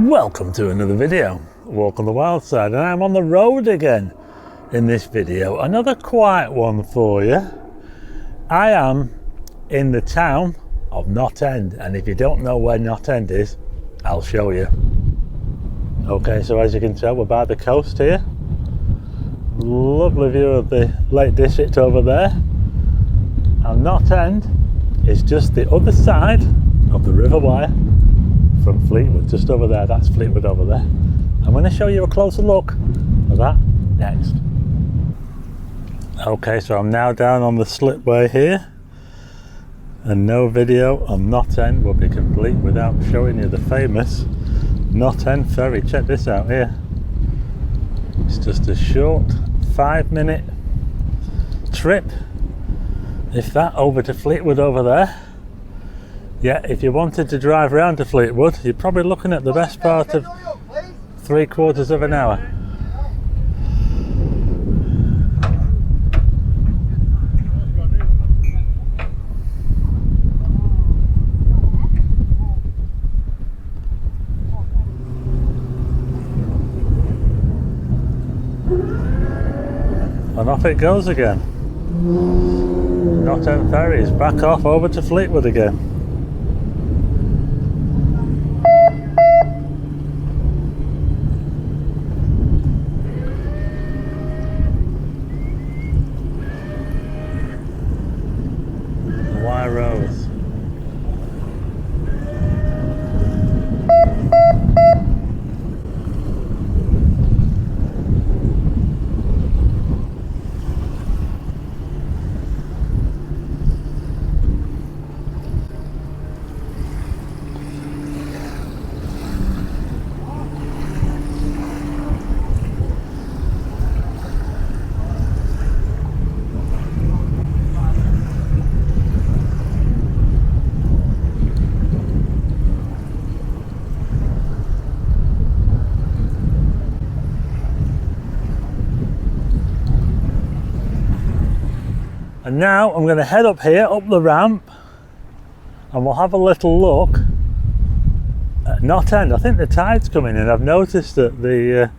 Welcome to another video, Walk on the Wild Side, and I'm on the road again in this video. Another quiet one for you. I am in the town of Knott End, and if you don't know where Knott End is, I'll show you. Okay, so as you can tell, we're by the coast here. Lovely view of the Lake District over there. And Knott End is just the other side of the River Wyre from Fleetwood, just over there. That's Fleetwood over there. I'm going to show you a closer look at that next. Okay, so I'm now down on the slipway here, and no video on Knott End will be complete without showing you the famous Knott End Ferry. Check this out here. It's just a short 5-minute trip, if that, over to Fleetwood over there. Yeah, if you wanted to drive around to Fleetwood, you're probably looking at the best part of 3/4 of an hour. And off it goes again. Knott End Ferry is back off over to Fleetwood again. Wyre Rose. And now I'm going to head up here, up the ramp, and we'll have a little look at Knott End. I think the tide's coming in. I've noticed that the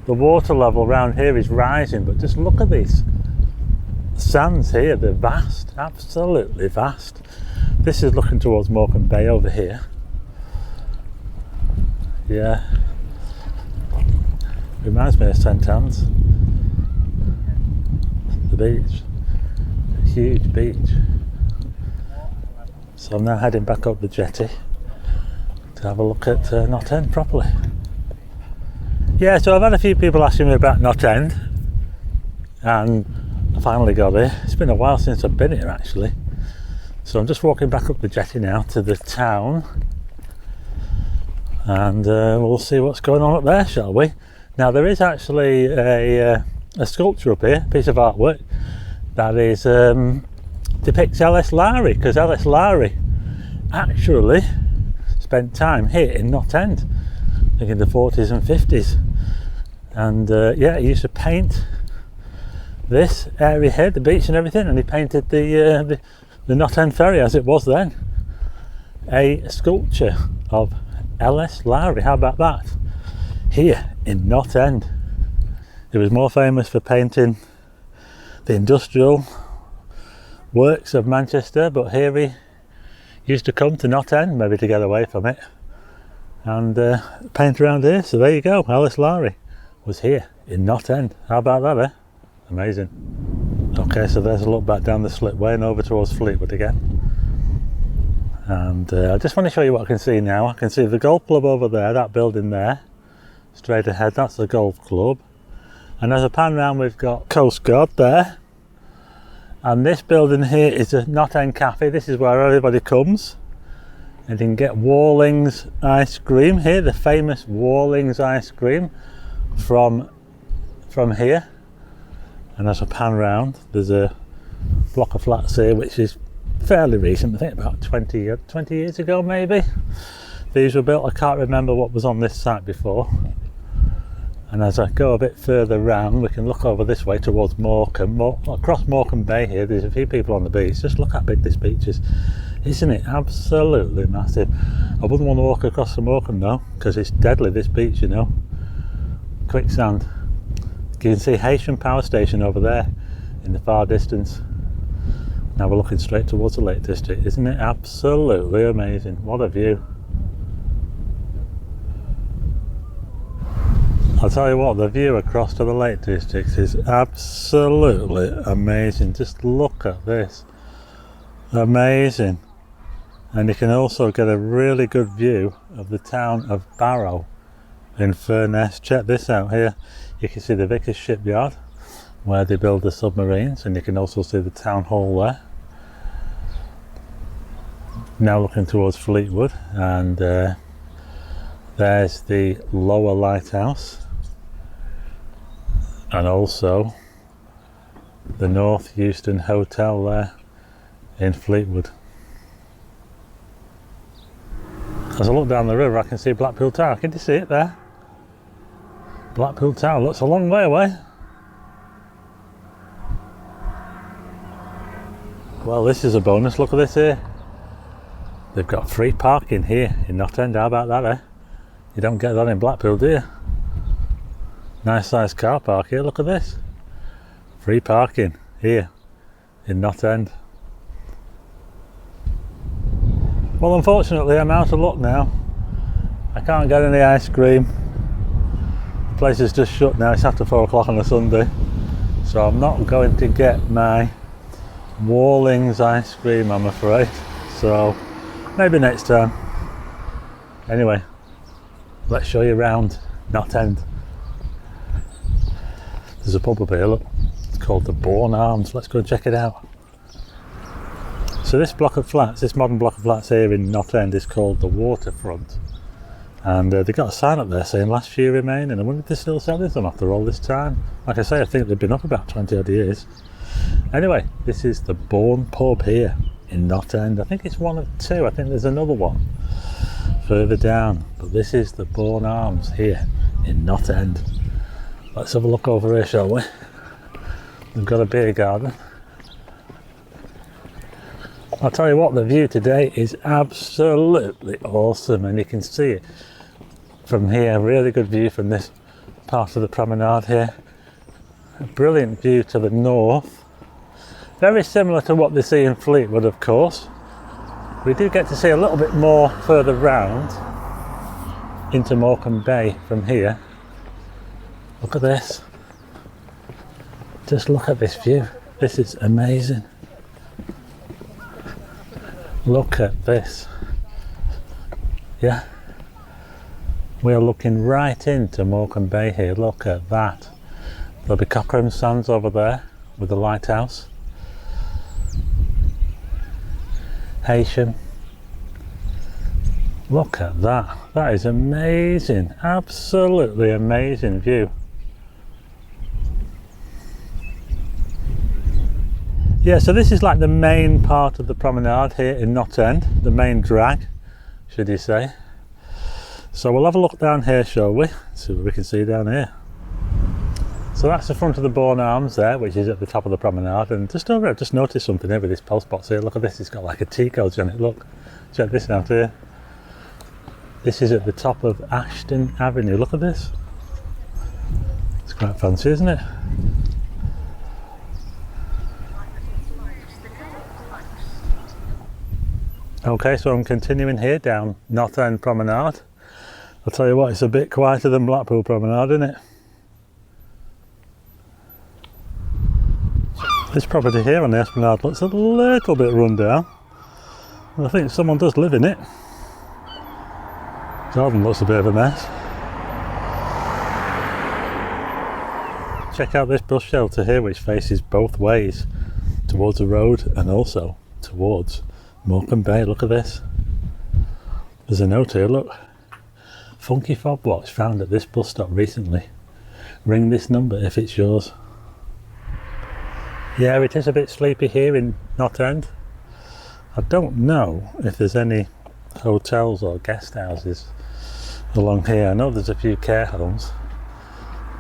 water level around here is rising, but just look at these sands here. They're vast, absolutely vast. This is looking towards Morecambe Bay over here. Yeah, reminds me of St Anne's, the beach. Huge beach. So I'm now heading back up the jetty to have a look at Knott End properly. Yeah, so I've had a few people asking me about Knott End, and I finally got here. It's been a while since I've been here actually. So I'm just walking back up the jetty now to the town, and we'll see what's going on up there, shall we? Now there is actually a sculpture up here, a piece of artwork, that is depicts L.S Lowry, because L.S Lowry actually spent time here in Knott End, I think in the 40s and 50s, and yeah, he used to paint this area here, the beach and everything, and he painted the Knott End Ferry as it was then. A sculpture of L.S Lowry, how about that? Here in Knott End. He was more famous for painting the industrial works of Manchester, but here he used to come to Knott End, maybe to get away from it, and paint around here. So there you go, L.S Lowry was here in Knott End. How about that, eh? Amazing. Okay, so there's a look back down the slipway and over towards Fleetwood again. And I just want to show you what I can see now. I can see the golf club over there, that building there, straight ahead, that's the golf club. And as I pan round, we've got Coast Guard there. And this building here is a Knott End Cafe. This is where everybody comes. And you can get Warling's ice cream here, the famous Warling's ice cream from here. And as I pan round, there's a block of flats here, which is fairly recent. I think about 20 years ago, maybe. These were built, I can't remember what was on this site before. And as I go a bit further round, we can look over this way towards Morecambe. Across Morecambe Bay here, there's a few people on the beach. Just look how big this beach is. Isn't it absolutely massive? I wouldn't want to walk across the Morecambe though, because it's deadly, this beach, you know. Quicksand. You can see Haitian Power Station over there in the far distance. Now we're looking straight towards the Lake District. Isn't it absolutely amazing? What a view. I'll tell you what, the view across to the Lake District is absolutely amazing. Just look at this. Amazing. And you can also get a really good view of the town of Barrow in Furness. Check this out here. You can see the Vickers shipyard where they build the submarines, and you can also see the town hall there. Now looking towards Fleetwood, and there's the lower lighthouse, and also the North Euston Hotel there in Fleetwood. As I look down the river, I can see Blackpool Tower. Can you see it there? Blackpool Tower looks a long way away. Well, this is a bonus. Look at this here. They've got free parking here in Knott End. How about that, eh? You don't get that in Blackpool, do you? Nice sized car park here. Look at this. Free parking here in Knott End. Well, unfortunately, I'm out of luck now. I can't get any ice cream. The place is just shut now. It's after 4 o'clock on a Sunday. So I'm not going to get my Warlings ice cream, I'm afraid. So maybe next time. Anyway, let's show you around Knott End. There's a pub up here, look. It's called the Bourne Arms. Let's go and check it out. So this block of flats, this modern block of flats here in Knott End is called the Waterfront. And they've got a sign up there saying last few remain, and I wonder if they're still selling them after all this time. Like I say, I think they've been up about 20 odd years. Anyway, this is the Bourne Pub here in Knott End. I think it's one of two. I think there's another one further down, but this is the Bourne Arms here in Knott End. Let's have a look over here, shall we? We've got a beer garden. I'll tell you what, the view today is absolutely awesome, and you can see it from here. Really good view from this part of the promenade here. A brilliant view to the north. Very similar to what they see in Fleetwood, of course. We do get to see a little bit more further round into Morecambe Bay from here. Look at this. Just look at this view. This is amazing. Look at this. Yeah. We are looking right into Morecambe Bay here. Look at that. There'll be Cochrane Sands over there with the lighthouse. Haitian. Look at that. That is amazing. Absolutely amazing view. Yeah, so this is like the main part of the promenade here in Knott End, the main drag, should you say. So we'll have a look down here, shall we? See what we can see down here. So that's the front of the Bourne Arms there, which is at the top of the promenade. And just over, I've just noticed something here with this post box here. Look at this, it's got like a tea coach on it. Look, check this out here. This is at the top of Ashton Avenue. Look at this. It's quite fancy, isn't it? Okay, so I'm continuing here down Knott End Promenade. I'll tell you what, it's a bit quieter than Blackpool Promenade, isn't it? This property here on the Esplanade looks a little bit run down. I think someone does live in it. Garden looks a bit of a mess. Check out this bus shelter here, which faces both ways, towards the road and also towards Morecambe Bay. Look at this. There's a note here, look. Funky fob watch found at this bus stop recently. Ring this number if it's yours. Yeah, it is a bit sleepy here in Knott End. I don't know if there's any hotels or guest houses along here. I know there's a few care homes.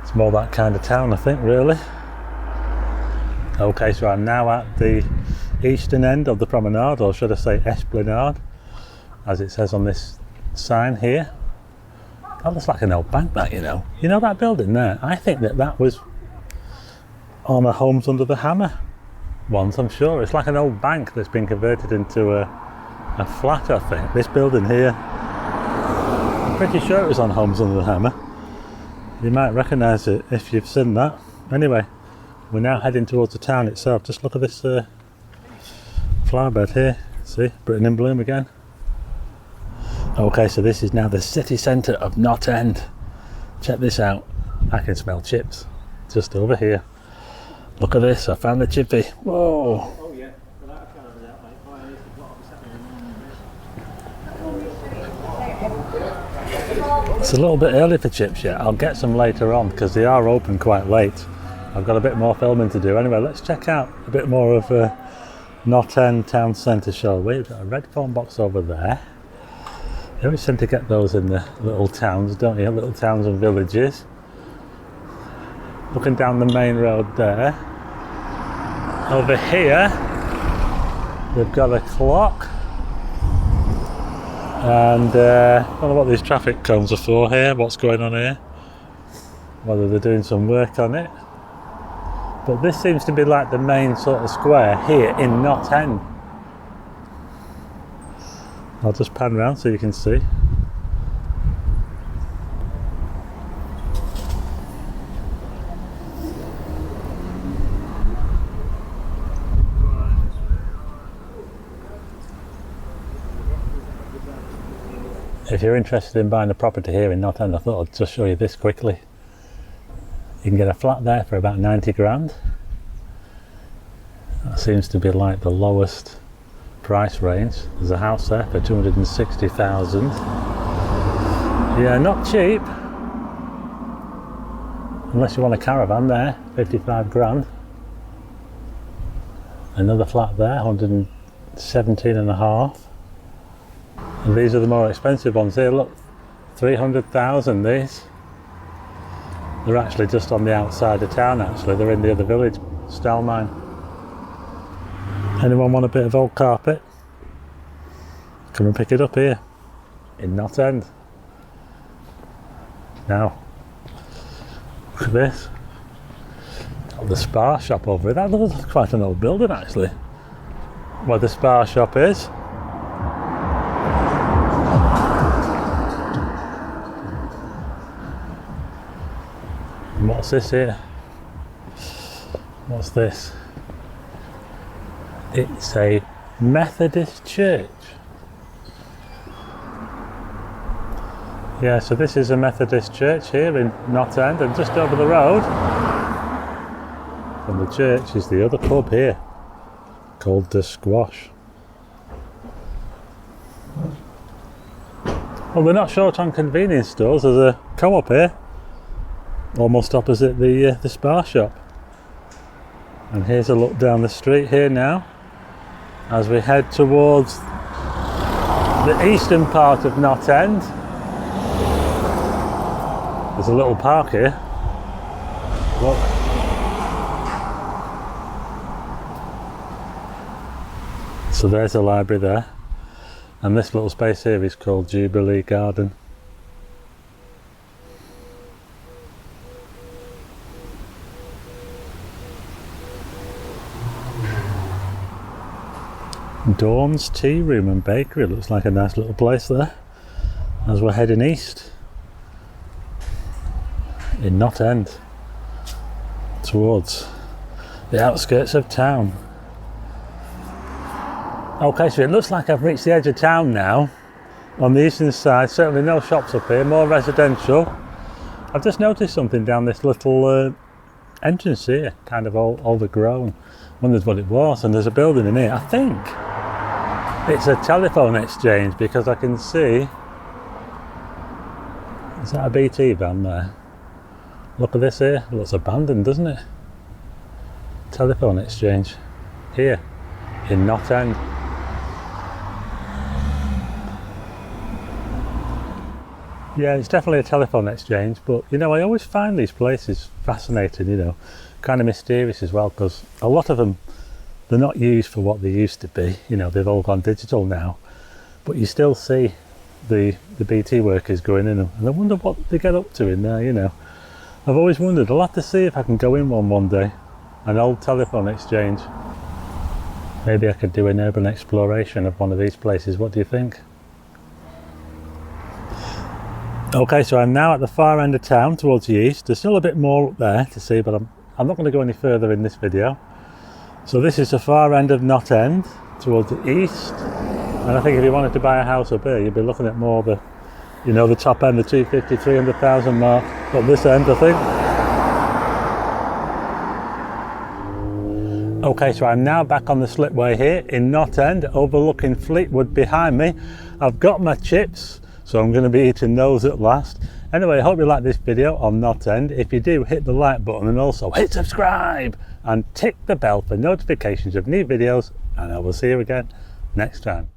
It's more that kind of town, I think, really. Okay, so I'm now at the eastern end of the promenade, or should I say esplanade, as it says on this sign here. That looks like an old bank, that, you know. You know that building there? I think that was on a Homes Under the Hammer once, I'm sure. It's like an old bank that's been converted into a flat, I think. This building here, I'm pretty sure it was on Homes Under the Hammer. You might recognise it if you've seen that. Anyway, we're now heading towards the town itself. Just look at this flower bed here. See, Britain in bloom again. Okay, so this is now the city centre of Knott End. Check this out. I can smell chips just over here. Look at this, I found the chippy. Whoa. Oh yeah, without a shadow of a doubt, mate. I used to what I'm It's a little bit early for chips yet. I'll get some later on because they are open quite late. I've got a bit more filming to do. Anyway, let's check out a bit more of Knott End town centre, shall we? We've got a red phone box over there. You always tend to get those in the little towns, don't you? Little towns and villages. Looking down the main road there. Over here, we've got a clock. And I don't know what these traffic cones are for here, what's going on here. Whether they're doing some work on it. But this seems to be like the main sort of square here in Knott End. I'll just pan around so you can see. If you're interested in buying a property here in Knott End, I thought I'd just show you this quickly. You can get a flat there for about 90 grand. That seems to be like the lowest price range. There's a house there for 260,000. Yeah, not cheap. Unless you want a caravan there, 55 grand. Another flat there, 117 and a half. And these are the more expensive ones here, look, 300,000 these. They're actually just on the outside of town actually, they're in the other village, Stalmine. Anyone want a bit of old carpet? Come and pick it up here in Knott End. Now, look at this. Got the Spa shop over there. That looks quite an old building actually. Where the Spa shop is. And what's this here? What's this? It's a Methodist church. Yeah, so this is a Methodist church here in Knott End, and just over the road from the church is the other pub here called The Squash. Well, they're not short on convenience stores. There's a co-op here almost opposite the Spa shop. And here's a look down the street here now as we head towards the eastern part of Knott End. There's a little park here. Look. So there's a library there. And this little space here is called Jubilee Garden. Dawn's Tea Room and Bakery, looks like a nice little place there as we're heading east in Knott End towards the outskirts of town. Okay, so it looks like I've reached the edge of town now on the eastern side. Certainly no shops up here, more residential. I've just noticed something down this little entrance here, kind of all overgrown. Wondered what it was, and there's a building in here. I think it's a telephone exchange because I can see, is that a BT van there? Look at this here, it looks abandoned, doesn't it? Telephone exchange here in Knott End. Yeah, it's definitely a telephone exchange, but you know, I always find these places fascinating, you know, kind of mysterious as well, because a lot of them they're not used for what they used to be. You know, they've all gone digital now, but you still see the BT workers going in them, and I wonder what they get up to in there. You know, I've always wondered. I'll have to see if I can go in one day, an old telephone exchange. Maybe I could do an urban exploration of one of these places. What do you think? Okay, so I'm now at the far end of town towards the east. There's still a bit more up there to see, but I'm not going to go any further in this video. So this is the far end of Knott End towards the east, and I think if you wanted to buy a house up here, you'd be looking at more the, you know, the top end, the 250, 300,000 mark up this end, I think. Okay, so I'm now back on the slipway here in Knott End, overlooking Fleetwood behind me. I've got my chips, so I'm going to be eating those at last. Anyway, I hope you like this video on Knott End. If you do, hit the like button and also hit subscribe and tick the bell for notifications of new videos, and I will see you again next time.